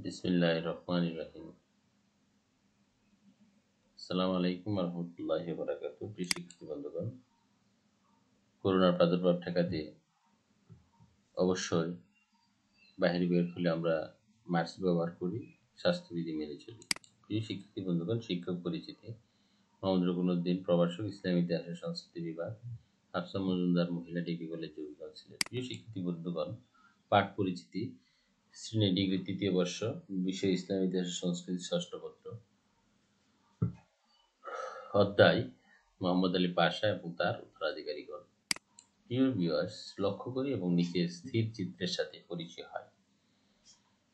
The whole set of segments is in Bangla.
বিসমিল্লাহির রহমানির রহিম। আসসালামু আলাইকুম ওয়া রাহমাতুল্লাহি ওয়া বারাকাতুহু। প্রিয় শিক্ষার্থী বন্ধুগণ, করোনার প্রাদুর্ভাব ঠেকাতে অবশ্যই বাহিরে বের হলে আমরা মাস্ক ব্যবহার করি, স্বাস্থ্যবিধি মেনে চলি। প্রিয় শিক্ষার্থী বন্ধুগণ, শিক্ষক পরিচিতি মোহাম্মদ রুকনউদ্দিন, প্রভাষক, ইসলামী ইতিহাস ও সংস্কৃতি বিভাগ, হাফসা মজুমদার মহিলা ডিগ্রি কলেজ, জকিগঞ্জ, সিলেট। প্রিয় শিক্ষার্থী বন্ধুগণ, পাঠ পরিচিতি, শ্রেণী ডিগ্রি তৃতীয় বর্ষ, বিষয় ইসলামী ইতিহাস ও সংস্কৃতি, ষষ্ঠ পত্র, অধ্যায় মোহাম্মদ আলী পাশা এবং তার উত্তরাধিকারীগণ। প্রিয় ভিউয়ার্স, লক্ষ্য করি এবং নিচের স্থির চিত্রের সাথে পরিচয় হয়।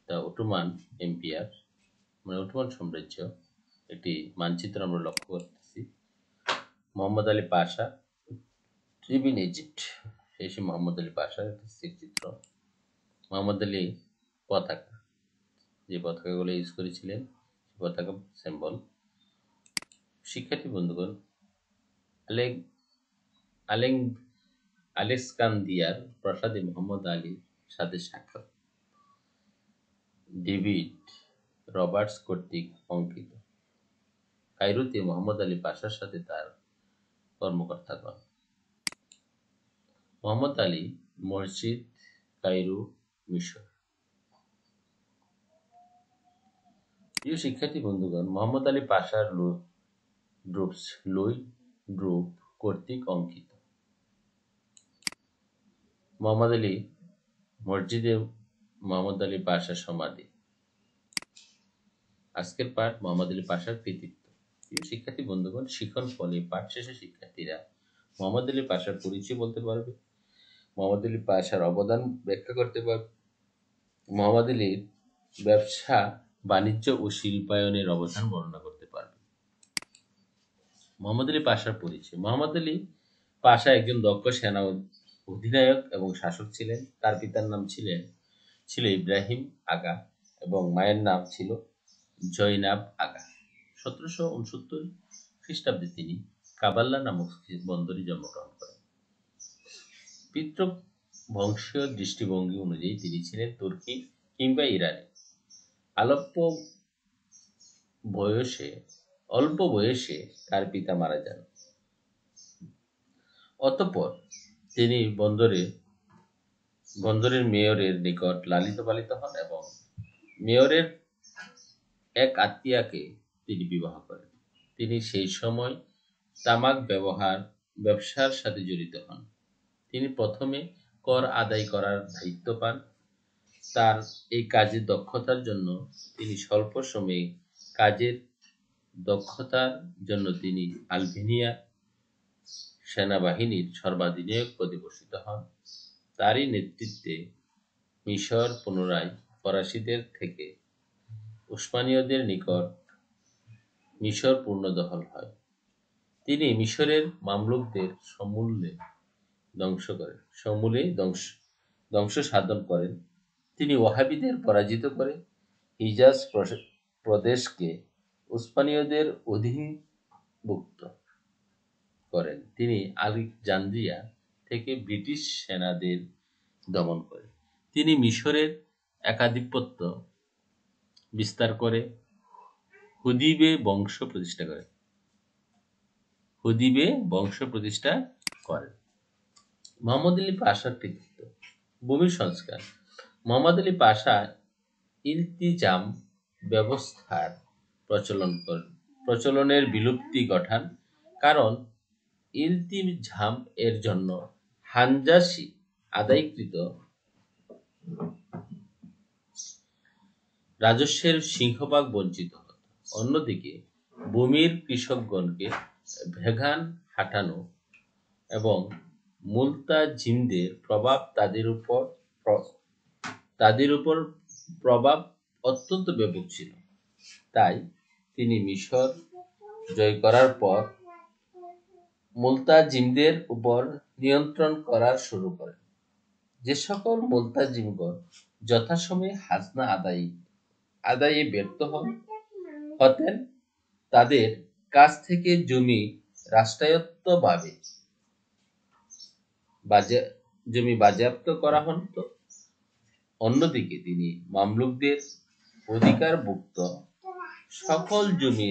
দ্য অটোমান এম্পায়ার মানে অটোমান সাম্রাজ্য, একটি মানচিত্র আমরা লক্ষ্য করতেছি। মোহাম্মদ আলী পাশা, ট্রিবিন ইজিপ্ট, সেই মোহাম্মদ আলী পাশার একটি স্থির চিত্র। মোহাম্মদ আলী পতাকা, যে পতাকাগুলো ইউজ করেছিলেন, পতাকা সিম্বল। শিক্ষার্থী বন্ধুগণ, আলেং আলেক্সান্দ্রিয়ার প্রাসাদে মোহাম্মদ আলীর সাথে সাক্ষাৎ, ডেভিড রবার্টস কর্তৃক অঙ্কিত। কায়রোতে মোহাম্মদ আলী পাশার সাথে তার কর্মকর্তাগণ। মোহাম্মদ আলী মসজিদ, কায়রো, মিশর। প্রিয় শিক্ষার্থী বন্ধুগণ, মোহাম্মদ আলী পাশার লুই ড্রুপ কর্তৃক অঙ্কিত। মোহাম্মদ আলী মসজিদে মোহাম্মদ আলী পাশার সমাধি। আজকের পাঠ মোহাম্মদ আলী পাশার কৃতিত্ব। প্রিয় শিক্ষার্থী বন্ধুগণ, শিখন ফলে পাঠ শেষে শিক্ষার্থীরা মোহাম্মদ আলী পাশার পরিচয় বলতে পারবে, মোহাম্মদ আলী পাশার অবদান ব্যাখ্যা করতে পারবে, মোহাম্মদ আলীর ব্যবসা, বাণিজ্য ও শিল্পায়নের অবদান বর্ণনা করতে পারবে। মোহাম্মদ আলী পাশার পরিচয়। মোহাম্মদ আলী পাশা একজন দক্ষ সেনা অধিনায়ক এবং শাসক ছিলেন। তার পিতার নাম ছিল ইব্রাহিম আগা এবং মায়ের নাম ছিল জয়নাব আগা। 1769 খ্রিস্টাব্দে তিনি কাবাল্লা নামক বন্দরে জন্মগ্রহণ করেন। পিতৃ বংশীয় দৃষ্টিভঙ্গি অনুযায়ী তিনি ছিলেন তুর্কি কিংবা ইরানি। অল্প বয়সে তার পিতা মারা যান। অতঃপর তিনি বন্দরের মেয়রের নিকট লালিত পালিত হন এবং মেয়রের এক আত্মীয়াকে তিনি বিবাহ করেন। তিনি সেই সময় তামাক ব্যবসার সাথে জড়িত হন। তিনি প্রথমে কর আদায় করার দায়িত্ব পান। তার এই কাজের দক্ষতার জন্য তিনি আলবেনিয়া সেনাবাহিনীর সর্বাধিনায়ক পদে ভূষিত হন। তারই নেতৃত্বে মিশর পুনরায় ফরাসিদের থেকে উসমানীয়দের নিকট মিশর পুনর্দখল হয়। তিনি মিশরের মামলুকদের সমূলে ধ্বংস সাধন করেন। তিনি ওয়াহাবিদের পরাজিত করে হিজাজ প্রদেশকে উসমানীয়দের অধীনভুক্ত করেন। তিনি আলেকজান্দ্রিয়া থেকে ব্রিটিশ সেনাদের দমন করেন। তিনি মিশরের একাধিপত্য বিস্তার করে হুদিবে বংশ প্রতিষ্ঠা করেন। মোহাম্মদ আলী পাশার কৃতিত্ব। ভূমি সংস্কার। মোহাম্মদ আলী পাশা ইলতিজাম ব্যবস্থার প্রচলনের বিলুপ্তি ঘটান। কারণ ইলতিজাম এর জন্য হানজাসি আদায়কৃত রাজস্বের সিংহভাগ বঞ্চিত হতো। অন্যদিকে ভূমির কৃষকগণকে ভেগান হাঁটানো এবং মুলতাজিমদের তাদের উপর প্রভাব অত্যন্ত ব্যাপক ছিল। তাই তিনি মিশর জয় করার পর মুলতাজিমদের উপর নিয়ন্ত্রণ করা শুরু করেন। যে সকল মুলতাজিমগণ যথাসময়ে খাজনা আদায়ে ব্যর্থ হতেন, তাদের কাছ থেকে জমি রাষ্ট্রায়ত্তভাবে বাজেয়াপ্ত করা হতো। অন্যদিকে তিনি মামলুকদের অধিকারভুক্ত সকল জমি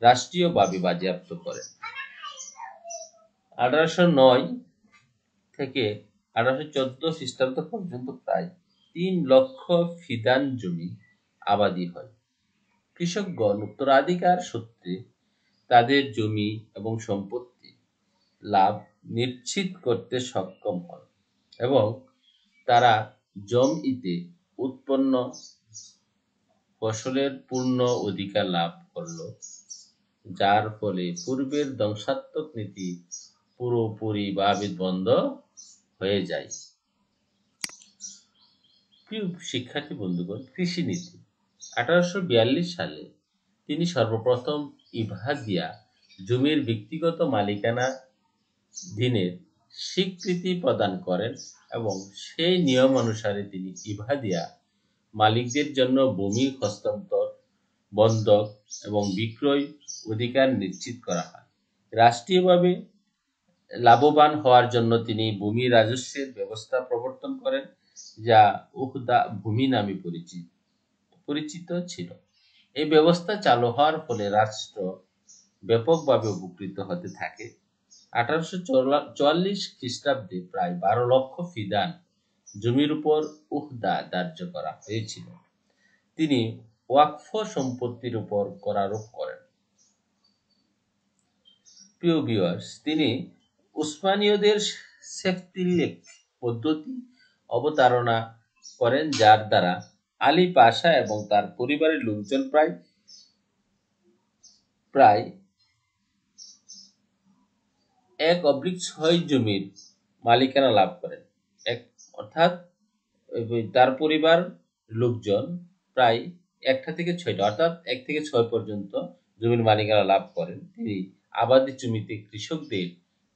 রাষ্ট্রীয়ভাবে বাজেয়াপ্ত করেন। 1809 থেকে 1814 খ্রিস্টাব্দ পর্যন্ত প্রায় 3 লক্ষ ফিদান জমি আবাদি হয়। কৃষকগণ উত্তরাধিকার সূত্রে তাদের জমি এবং সম্পত্তি লাভ নিশ্চিত করতে সক্ষম হন এবং তারা জমিতে উৎপন্ন ফসলের পূর্ণ অধিকার লাভ করল, যার ফলে পূর্বের ধ্বংসাত্মক নীতি পুরোপুরিভাবে বন্ধ হয়ে যায়। প্রিয় শিক্ষার্থী বন্ধুগণ, কৃষি নীতি 1842 সালে তিনি সর্বপ্রথম ইবাদিয়া জমির ব্যক্তিগত মালিকানা দিনের স্বীকৃতি প্রদান করেন এবং সেই নিয়ম অনুসারে তিনি ইবাদিয়া মালিকদের জন্য ভূমি হস্তান্তর, বন্ধক এবং বিক্রয় অধিকার নিশ্চিত করা হয়। রাষ্ট্রীয়ভাবে লাভবান হওয়ার জন্য তিনি ভূমি রাজস্বের ব্যবস্থা প্রবর্তন করেন, যা উহদা ভূমি নামে পরিচিত ছিল। এই ব্যবস্থা চালু হওয়ার ফলে রাষ্ট্র ব্যাপকভাবে উপকৃত হতে থাকে। 1844 খ্রিস্টাব্দে প্রায় 12 লক্ষ ফিদান জমির উপর উহদা ধার্য করা হয়েছিল। তিনি ওয়াকফ সম্পত্তির উপর কর আরোপ করেন। প্রিয় ভিউয়ার্স, তিনি উসমানীয়দের সেফতিলেক পদ্ধতি অবতারণা করেন, যার দ্বারা আলী পাশা এবং তার পরিবারের লোকজন প্রায় 1/6 জমির মালিকানা লাভ করেন। অর্থাৎ তার পরিবার লোকজন প্রায় 1 থেকে 6 অর্থাৎ 1 থেকে 6 পর্যন্ত জমির মালিকানা লাভ করেন। তিনি আবাদি জমিতে কৃষকদের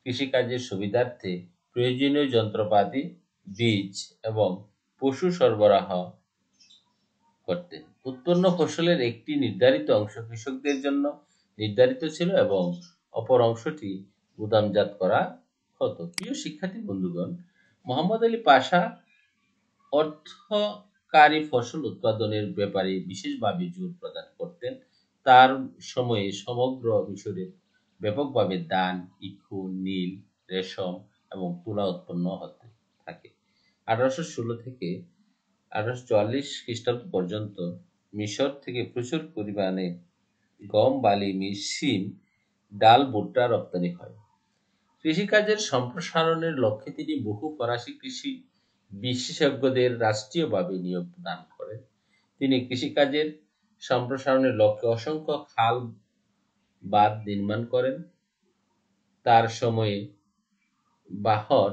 কৃষিকাজের সুবিধার্থে প্রয়োজনীয় যন্ত্রপাতি, বীজ এবং পশু সরবরাহ করতেন। উৎপন্ন ফসলের একটি নির্ধারিত অংশ কৃষকদের জন্য নির্ধারিত ছিল এবং অপর অংশটি গুদামজাত করা হতো। প্রিয় শিক্ষার্থী বন্ধুগণ, মোহাম্মদ আলী পাশা অর্থকারী ফসল উৎপাদনের ব্যাপারে বিশেষভাবে জোর প্রদান করতেন। তার সময়ে সমগ্র মিশরে ব্যাপকভাবে ধান, ইক্ষু, নীল, রেশম এবং তুলা উৎপন্ন হতে থাকে। 1816 থেকে 1844 খ্রিস্টাব্দ পর্যন্ত মিশর থেকে প্রচুর পরিমাণে গম, বালি, শিম, ডাল, ভুট্টা রপ্তানি হয়। কৃষিকাজের সম্প্রসারণের লক্ষ্যে তিনি বহু ফরাসি কৃষি বিশেষজ্ঞদের রাষ্ট্রীয়ভাবে নিয়োগ দান করেন। তিনি কৃষিকাজের সম্প্রসারণের লক্ষ্যে অসংখ্য খাল বাঁধ নির্মাণ করেন। তার সময়ে বাহর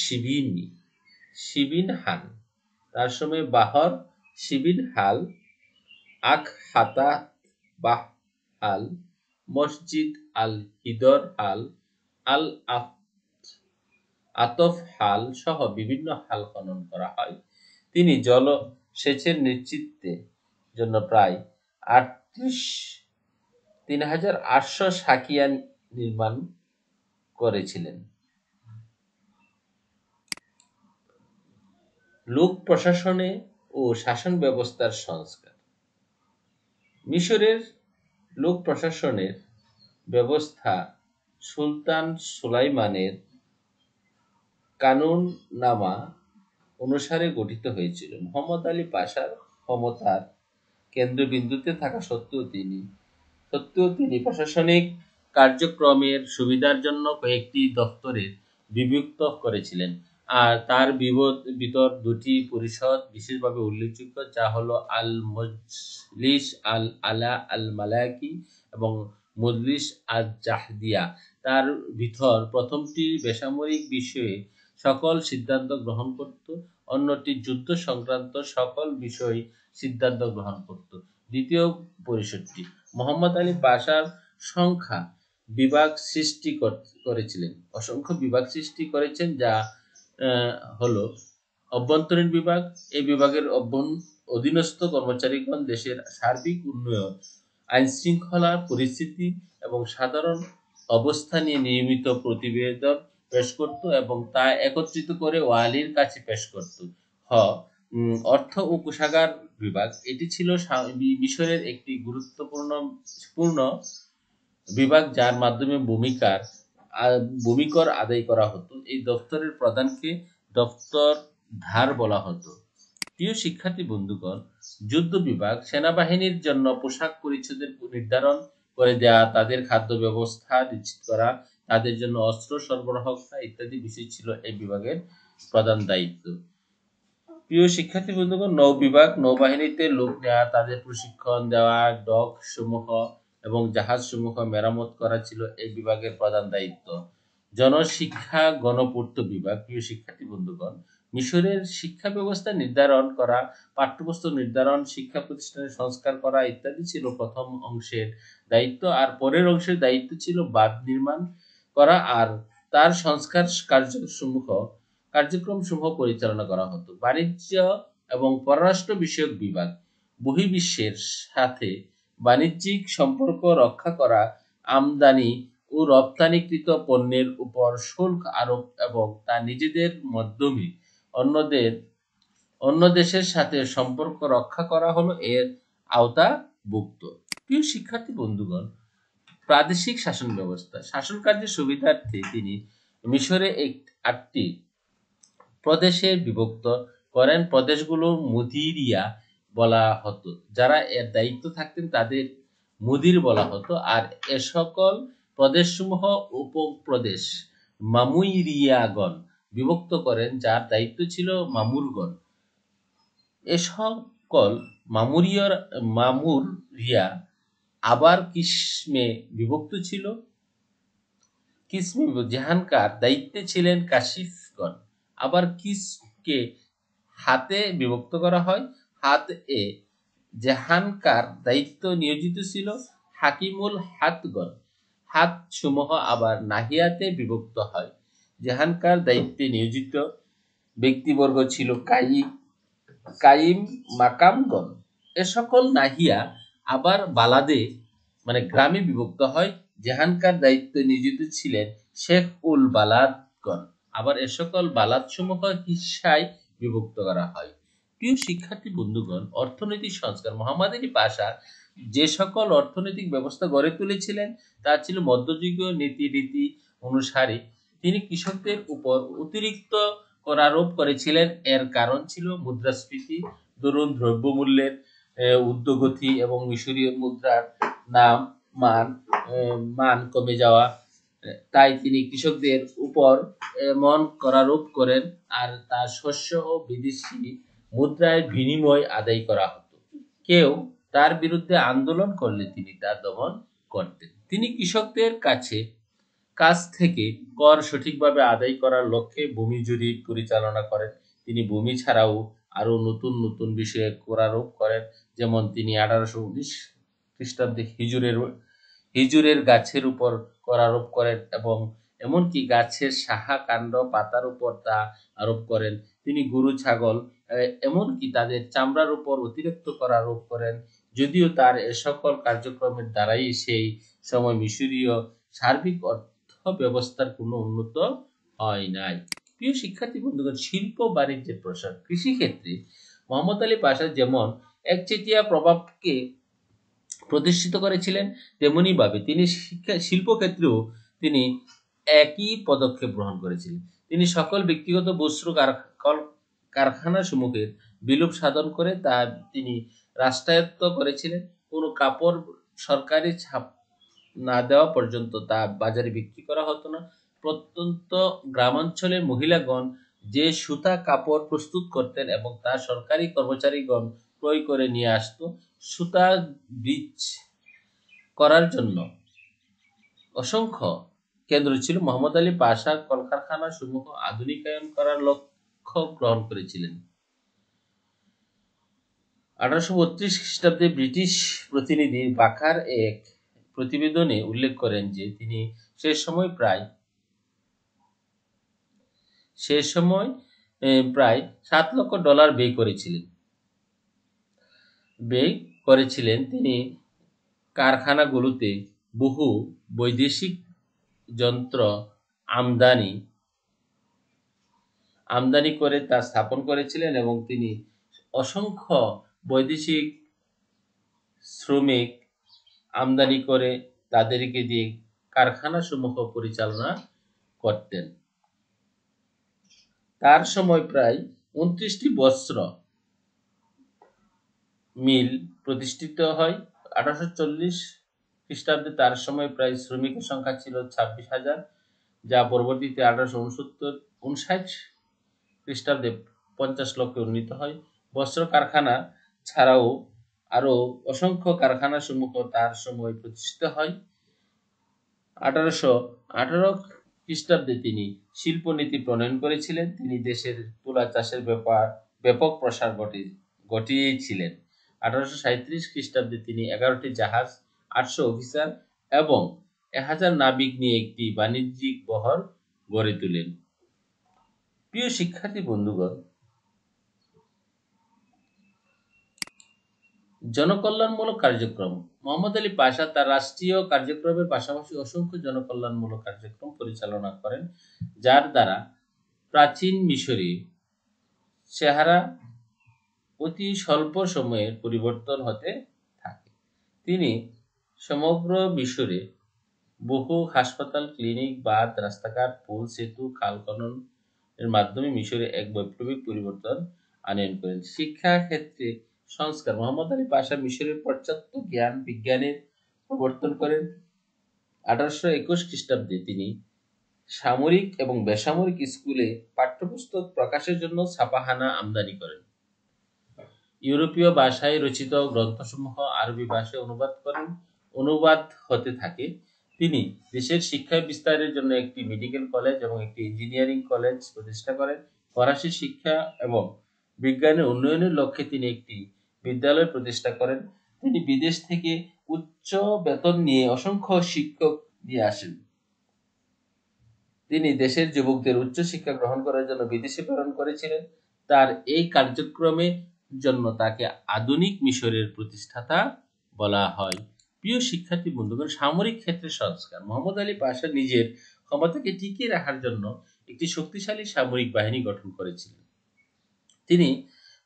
শিবিন হাল, আখ হাতা বাহ হাল, মসজিদ আল হিদর হাল, আল আতফ হাল সহ বিভিন্ন হাল খনন করা হয়। তিনি জলসেচের নিশ্চিতের জন্য প্রায় 3800 সাকিয়া নির্মাণ করেছিলেন। লোক প্রশাসনে ও শাসন ব্যবস্থার সংস্কার। মিশরের লোক প্রশাসনের ব্যবস্থা সুলতান সুলাইমানের কানুননামা অনুসারে গঠিত হয়েছিল। মোহাম্মদ আলী পাশার ক্ষমতার কেন্দ্রবিন্দুতে থাকা সত্ত্বেও তিনি প্রশাসনিক কার্যক্রমের সুবিধার জন্য কয়েকটি দপ্তরে বিভক্ত করেছিলেন। আর তার ভিতর দুটি পরিষদ বিশেষভাবে উল্লেখযোগ্য, যা হলো আল মজলিস আল আলা আল মালাকি এবং মজলিস আল জাহদিয়া। তার ভিতর প্রথমটি বেসামরিক বিষয়ে সকল সিদ্ধান্ত গ্রহণ করত, অন্যটি যুদ্ধ সংক্রান্ত সকল বিষয়ে সিদ্ধান্ত গ্রহণ করত। দ্বিতীয় পরিষদটি মোহাম্মদ আলী পাশার অসংখ্য বিভাগ সৃষ্টি করেছেন, যা হলো অভ্যন্তরীণ বিভাগ। এই বিভাগের অধীনস্থ কর্মচারীগণ দেশের সার্বিক উন্নয়ন, আইন শৃঙ্খলা পরিস্থিতি এবং সাধারণ অবস্থা নিয়ে নিয়মিত প্রতিবেদন পেশ করত এবং তা একত্রিত করে ওয়ালির কাছে পেশ করত। অর্থ ও কোষাগার বিভাগ, এটি ছিল মিশরের একটি পূর্ণ বিভাগ যার মাধ্যমে ভূমিকর আদায় করা হতো। এই দপ্তরের প্রধানকে দপ্তর ধার বলা হতো। প্রিয় শিক্ষার্থী বন্ধুগণ, যুদ্ধ বিভাগ সেনাবাহিনীর জন্য পোশাক পরিচ্ছদের নির্ধারণ করে দেয়া, তাদের খাদ্য ব্যবস্থা নিশ্চিত করা, তাদের জন্য অস্ত্র সরবরাহ করা ইত্যাদি বিষয় ছিল এই বিভাগের প্রধান দায়িত্ব। প্রিয় শিক্ষার্থী বন্ধুগণ, নৌ বিভাগ নৌবাহিনীতে লোক নেওয়া, তাদের প্রশিক্ষণ দেওয়া, ডক সমূহ এবং জাহাজ সমূহ মেরামত করা ছিল এই বিভাগের প্রধান দায়িত্ব। জনশিক্ষা গণপূর্ত বিভাগ, প্রিয় শিক্ষার্থী বন্ধুগণ, মিশরের শিক্ষা ব্যবস্থা নির্ধারণ করা, পাঠ্যপুস্তক নির্ধারণ, শিক্ষা প্রতিষ্ঠানের সংস্কার করা ইত্যাদি ছিল প্রথম অংশের দায়িত্ব। আর পরের অংশের দায়িত্ব ছিল বাঁধ নির্মাণ করা আর তার সংস্কার কার্যক্রম সমূহ পরিচালনা করা হতো। বাণিজ্য এবং পররাষ্ট্র বিষয়ক বিভাগ, বহির্বিশ্বের সাথে বাণিজ্যিক সম্পর্ক রক্ষা করা, আমদানি ও রপ্তানিকৃত পণ্যের উপর শুল্ক আরোপ এবং তা নিজেদের মাধ্যমে অন্য দেশের সাথে সম্পর্ক রক্ষা করা হলো এর আওতাভুক্ত। প্রিয় শিক্ষার্থী বন্ধুগণ, প্রাদেশিক শাসন ব্যবস্থা, শাসন কার্যের সুবিধার্থে তিনি মিশরে 8টি প্রদেশে বিভক্ত করেন। প্রদেশগুলো মুদিরিয়া বলা হতো। যারা এর দায়িত্ব থাকতেন তাদের মুদির বলা হতো। আর এ সকল প্রদেশসমূহ উপপ্রদেশ মামুরিয়াগণ বিভক্ত করেন, যার দায়িত্ব ছিল মামুরগণ। এ সকল মামুরিয়া আবার কিসমে বিভক্ত ছিল। যেখানকার দায়িত্বে ছিলেন কাশিফগণ। আবার কিসকে হাতে বিভক্ত করা হয়। হাত এ যেখানকার দায়িত্ব নিয়োজিত ছিল হাকিমুল হাতগণ। হাত সমূহ আবার নাহিয়াতে বিভক্ত হয়, যেখানকার দায়িত্বে নিয়োজিত ব্যক্তিবর্গ ছিল কাইম মাকামগণ। এ সকল নাহিয়া আবার বালাদে গ্রামে বিভক্ত হয়, যেখানকার দায়িত্বে নিয়োজিত ছিলেন শেখ উল বালাদগণ। আবার এ সকল বালাদ সমূহ হিস্সায় বিভক্ত করা হয়। প্রিয় শিক্ষার্থী বন্ধুগণ, অর্থনৈতিক সংস্কার, মোহাম্মদ আলী পাশা যে সকল অর্থনৈতিক ব্যবস্থা গড়ে তুলেছিলেন তা ছিল মধ্যযুগীয় রীতি অনুসারে। তিনি কৃষকদের উপর অতিরিক্ত কর আরোপ করেছিলেন। এর কারণ ছিল মুদ্রাস্ফীতি, দরুন দ্রব্যমূল্যের ঊর্ধ্বগতি এবং মিশরীয় মুদ্রার মান কমে যাওয়া। তাই তিনি কৃষকদের উপর এমন করারোপ করেন আর তার শস্য ও বিদেশি মুদ্রায় বিনিময় আদায় করা হতো। কেউ তার বিরুদ্ধে আন্দোলন করলে তিনি তা দমন করতেন। তিনি কৃষকদের কাছ থেকে কর সঠিকভাবে আদায় করার লক্ষ্যে ভূমি জরিপ পরিচালনা করেন। তিনি ভূমি ছাড়াও আরো নতুন নতুন বিষয়ে করারোপ করেন। যেমন তিনি 1819 খ্রিস্টাব্দে হিজুরের গাছের উপর কর আরোপ করেন এবং এমনকি গাছের শাখা কাণ্ড পাতার উপর তা আরোপ করেন। তিনি গরু ছাগল এমনকি তাদের চামড়ার উপর অতিরিক্ত কর আরোপ করেন। যদিও তার এ সকল কার্যক্রমের দ্বারাই সেই সময় মিশরীয় সার্বিক অর্থ ব্যবস্থার কোনো উন্নত হয় নাই। প্রিয় শিক্ষার্থী বন্ধুগণ, শিল্প বাণিজ্যের প্রসার, কৃষিক্ষেত্রে মোহাম্মদ আলী পাশা যেমন একচেটিয়া প্রভাবকে প্রতিষ্ঠিত করেছিলেন, তেমনি ভাবে তিনি শিল্পক্ষেত্রেও তিনি একই পদক্ষেপ গ্রহণ করেছিলেন। তিনি সকল ব্যক্তিগত বস্ত্র কারখানা সমূহের বিলোপ সাধন করে তা তিনি রাষ্ট্রায়ত্ত করেছিলেন। কোনো কাপড় সরকারি ছাপ না দেওয়া পর্যন্ত তা বাজারে বিক্রি করা হতো না। প্রত্যন্ত গ্রামাঞ্চলের মহিলাগণ যে সুতা কাপড় প্রস্তুত করতেন এবং তা সরকারি কর্মচারীগণ ক্রয় করে নিয়ে আসতো। সুতা বীজ করার জন্য অসংখ্য কেন্দ্র ছিল। মোহাম্মদ আলী পাশা কলকারখানা সমূহ আধুনিকায়ন করার লক্ষ্য গ্রহণ করেছিলেন। 1832 খ্রিস্টাব্দে ব্রিটিশ প্রতিনিধি বাকার এক প্রতিবেদনে উল্লেখ করেন যে তিনি সে সময় প্রায় $7 লক্ষ ব্যয় করেছিলেন। তিনি কারখানাগুলোতে বহু বৈদেশিক যন্ত্র আমদানি করে তা স্থাপন করেছিলেন এবং তিনি অসংখ্য বৈদেশিক শ্রমিক আমদানি করে তাদেরকে দিয়ে কারখানাসমূহ পরিচালনা করতেন। তার সময় প্রায় 29টি বস্ত্র মিল প্রতিষ্ঠিত হয়। 1840 খ্রিস্টাব্দে তার সময় প্রায় শ্রমিকের সংখ্যা ছিল 26,000, যা পরবর্তীতে 1859 খ্রিস্টাব্দে 50 লক্ষে উন্নীত হয়। বস্ত্র কারখানা ছাড়াও আরও অসংখ্য কারখানাসমূহ তার সময় প্রতিষ্ঠিত হয়। 1818 খ্রিস্টাব্দে তিনি শিল্পনীতি প্রণয়ন করেছিলেন। তিনি দেশের তুলা চাষের ব্যাপক প্রসার ঘটিয়েছিলেন। 1837 খ্রিস্টাব্দে তিনি 11টি জাহাজ, 800 অফিসার এবং 1000 নাবিক নিয়ে একটি বাণিজ্যিক বহর গড়ে তোলেন। প্রিয় শিক্ষার্থী বন্ধুগণ, জনকল্যাণমূলক কার্যক্রম। মোহাম্মদ আলী পাশা তার রাষ্ট্রীয় কার্যক্রমের পাশাপাশি অসংখ্য জনকল্যাণমূলক কার্যক্রম পরিচালনা করেন, যার দ্বারা প্রাচীন মিশরে চেহারা অতি স্বল্প সময়ে পরিবর্তন হতে থাকে। তিনি সমগ্র মিশরে বহু হাসপাতাল, ক্লিনিক, বাঁধ, রাস্তাঘাট, পুল, সেতু, খাল খনন এর মাধ্যমে মিশরে এক বৈপ্লবিক পরিবর্তন আনয়ন করেন। শিক্ষা ক্ষেত্রে সংস্কার। মোহাম্মদ আলী পাশা মিশরের পাশ্চাত্য জ্ঞান বিজ্ঞানের প্রবর্তন করেন। 1821 খ্রিস্টাব্দে তিনি সামরিক এবং বেসামরিক স্কুলে পাঠ্যপুস্তক প্রকাশের জন্য ছাপাখানা আমদানি করেন। ইউরোপীয় ভাষায় রচিত গ্রন্থসমূহ আরবি ভাষায় অনুবাদ হতে থাকে। তিনি দেশের শিক্ষা বিস্তারের জন্য একটি মেডিকেল কলেজ এবং একটি ইঞ্জিনিয়ারিং কলেজ প্রতিষ্ঠা করেন। ফরাসি শিক্ষা এবং বিজ্ঞানের উন্নয়নের লক্ষ্যে তিনি একটি বিদ্যালয় প্রতিষ্ঠা করেন। তিনি বিদেশ থেকে উচ্চ বেতন নিয়ে অসংখ্য শিক্ষক নিয়ে আসেন। তিনি দেশের যুবকদের উচ্চ শিক্ষা গ্রহণ করার জন্য বিদেশে প্রেরণ করেছিলেন। তার এই কার্যক্রমের জন্য তাকে আধুনিক মিশরের প্রতিষ্ঠাতা বলা হয়। প্রিয় শিক্ষার্থী বন্ধুগণ, সামরিক ক্ষেত্রে সংস্কার। মোহাম্মদ আলী পাশা নিজের ক্ষমতাকে টিকিয়ে রাখার জন্য একটি শক্তিশালী সামরিক বাহিনী গঠন করেছিলেন। তিনি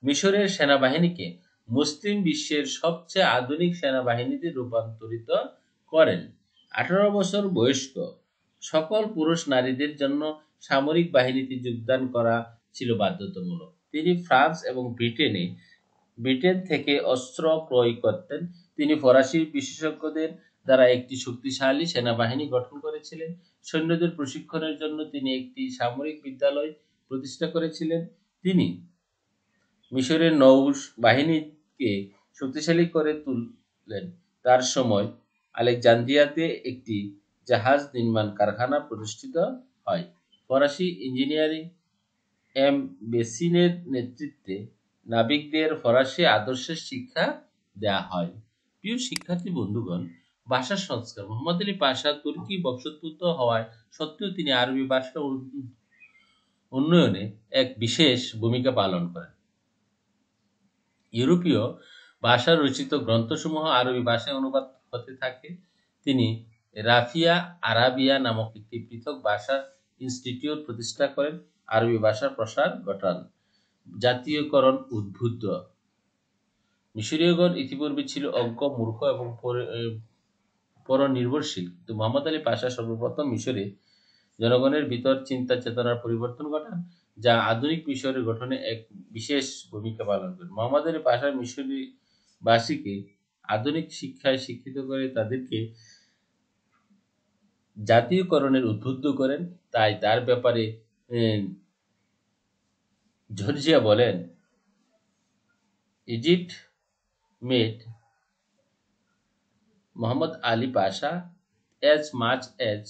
মিশরের সেনাবাহিনীকে মুসলিম বিশ্বের সবচেয়ে আধুনিক সেনাবাহিনীতে রূপান্তরিত করেন। 18 বছর বয়স্ক সকল পুরুষ নারীদের জন্য সামরিক বাহিনীতে যোগদান করা ছিল বাধ্যতামূলক। তিনি ফ্রান্স এবং ব্রিটেন থেকে অস্ত্র ক্রয় করতেন। তিনি ফরাসি বিশেষজ্ঞদের দ্বারা একটি শক্তিশালী সেনাবাহিনী গঠন করেছিলেন। সৈন্যদের প্রশিক্ষণের জন্য তিনি একটি সামরিক বিদ্যালয় প্রতিষ্ঠা করেছিলেন। তিনি মিশরের নৌ বাহিনীকে শক্তিশালী করে তুললেন। তার সময় আলেকজান্দ্রিয়াতে একটি জাহাজ নির্মাণ কারখানা প্রতিষ্ঠিত হয়। ফরাসি ইঞ্জিনিয়ারিং এম বেসিনের নেতৃত্বে নাবিকদের ফরাসি আদর্শের শিক্ষা দেয়া হয়। প্রিয় শিক্ষার্থী বন্ধুগণ, ভাষা সংস্কার। মোহাম্মদ আলী পাশা তুর্কি বংশোদ্ভূত হওয়ায় সত্ত্বেও তিনি আরবি ভাষা উন্নয়নে এক বিশেষ ভূমিকা পালন করেন। ইউরোপীয় ভাষা রচিত গ্রন্থসমূহ আরবি ভাষায় অনুবাদ হতে থাকে। তিনি রাফিয়া আরাবিয়া নামক একটি পৃথক ভাষা ইনস্টিটিউট প্রতিষ্ঠা করেন। আরবি ভাষার প্রসার ঘটান। জাতীয়করণ উদ্বুদ্ধ। মিশরীয়গণ ইতিপূর্বে ছিল অজ্ঞ, মূর্খ এবং পরনির্ভরশীল, কিন্তু মোহাম্মদ আলী পাশা সর্বপ্রথম মিশরে জনগণের ভিতর চিন্তা চেতনার পরিবর্তন ঘটান, যা আধুনিক মিশরের গঠনে এক বিশেষ ভূমিকা পালন করে। মোহাম্মদ আলী পাশা মিশরীবাসীকে আধুনিক শিক্ষায় শিক্ষিত করে তাদেরকে জাতীয়করণের উদ্বুদ্ধ করেন। তাই তার ব্যাপারে জর্জিয়া বলেন, ইজিপ্ট মেড মোহাম্মদ আলী পাশা as much as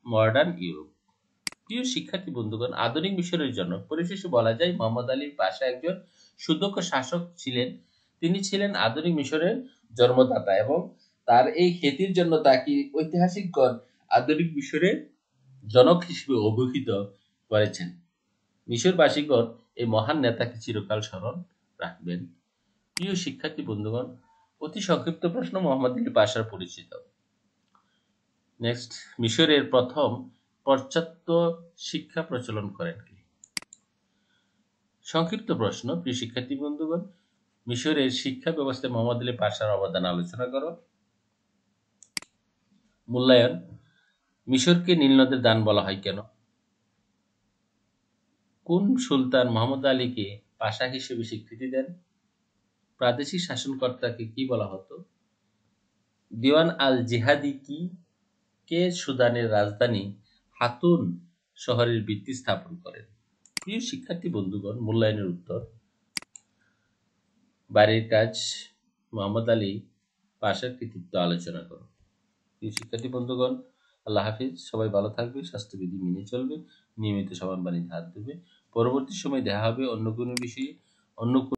modern Europe. প্রিয় শিক্ষার্থী বন্ধুগণ, আধুনিক মিশরের জন্য পরিশেষে বলা যায় মোহাম্মদ আলী পাশা একজন সুদক্ষ শাসক ছিলেন। তিনি ছিলেন আধুনিক মিশরের জন্মদাতা এবং তার এই খ্যাতির জন্য তাকে ঐতিহাসিকগণ আধুনিক মিশরের জনক হিসেবে অভিহিত করেছেন। মিশরবাসীগণ এই মহান নেতাকে চিরকাল স্মরণ রাখবেন। প্রিয় শিক্ষার্থী বন্ধুগণ, অতি সংক্ষিপ্ত প্রশ্ন, মোহাম্মদ আলী পাশার পরিচিত। নেক্সট, মিশরের প্রথম পাশ্চাত্য শিক্ষা প্রচলন করেন কে? সংক্ষিপ্ত প্রশ্ন, প্রিয় শিক্ষার্থী বন্ধুগণ, মিশরের শিক্ষা ব্যবস্থায় মোহাম্মদ আলী পাশার অবদান আলোচনা করো। মূল্যায়ন, মিশরকে নীল নদের দান বলা হয় কেন? কোন সুলতান মোহাম্মদ আলীকে পাশা হিসেবে স্বীকৃতি দেন? প্রাদেশিক শাসনকর্তাকে কি বলা হতো? দিওয়ান আল জিহাদি কি কে সুদানের রাজধানী হাতুন শহরের ভিত্তি স্থাপন করেন? প্রিয় শিক্ষার্থী বন্ধুগণ, মূল্যায়নের উত্তর, বাড়ির কাজ, মোহাম্মদ আলী পাশার কৃতিত্ব আলোচনা করো। প্রিয় শিক্ষার্থী বন্ধুগণ, আল্লাহ হাফিজ। সবাই ভালো থাকবে, স্বাস্থ্যবিধি মেনে চলবে, নিয়মিত সাবান পানিতে হাত ধুবে। পরবর্তী সময় দেখা হবে অন্য কোনো বিষয়ে, অন্য